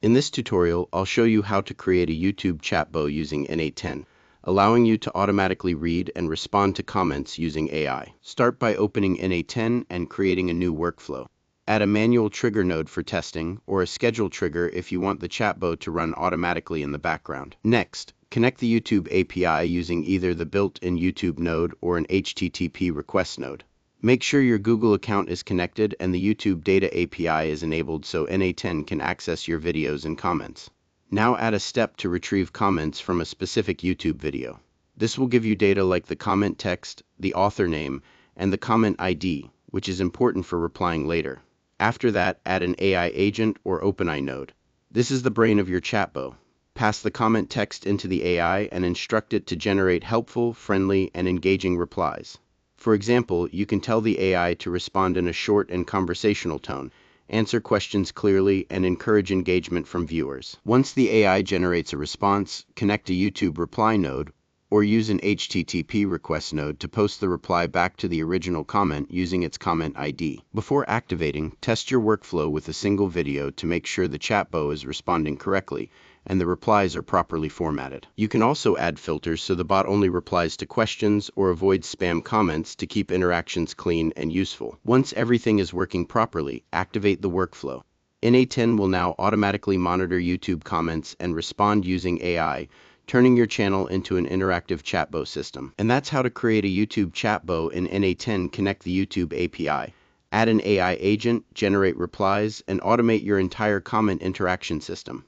In this tutorial, I'll show you how to create a YouTube chatbot using N8N, allowing you to automatically read and respond to comments using AI. Start by opening N8N and creating a new workflow. Add a manual trigger node for testing, or a schedule trigger if you want the chatbot to run automatically in the background. Next, connect the YouTube API using either the built-in YouTube node or an HTTP request node. Make sure your Google account is connected and the YouTube Data API is enabled so N8N can access your videos and comments. Now add a step to retrieve comments from a specific YouTube video. This will give you data like the comment text, the author name, and the comment ID, which is important for replying later. After that, add an AI agent or OpenAI node. This is the brain of your chatbot. Pass the comment text into the AI and instruct it to generate helpful, friendly, and engaging replies. For example, you can tell the AI to respond in a short and conversational tone, answer questions clearly, and encourage engagement from viewers. Once the AI generates a response, connect a YouTube reply node or use an HTTP request node to post the reply back to the original comment using its comment ID. Before activating, test your workflow with a single video to make sure the chatbot is responding correctly and the replies are properly formatted. You can also add filters so the bot only replies to questions or avoids spam comments to keep interactions clean and useful. Once everything is working properly, activate the workflow. N8N will now automatically monitor YouTube comments and respond using AI, turning your channel into an interactive chatbot system. And that's how to create a YouTube chatbot in N8N. Connect the YouTube API, add an AI agent, generate replies, and automate your entire comment interaction system.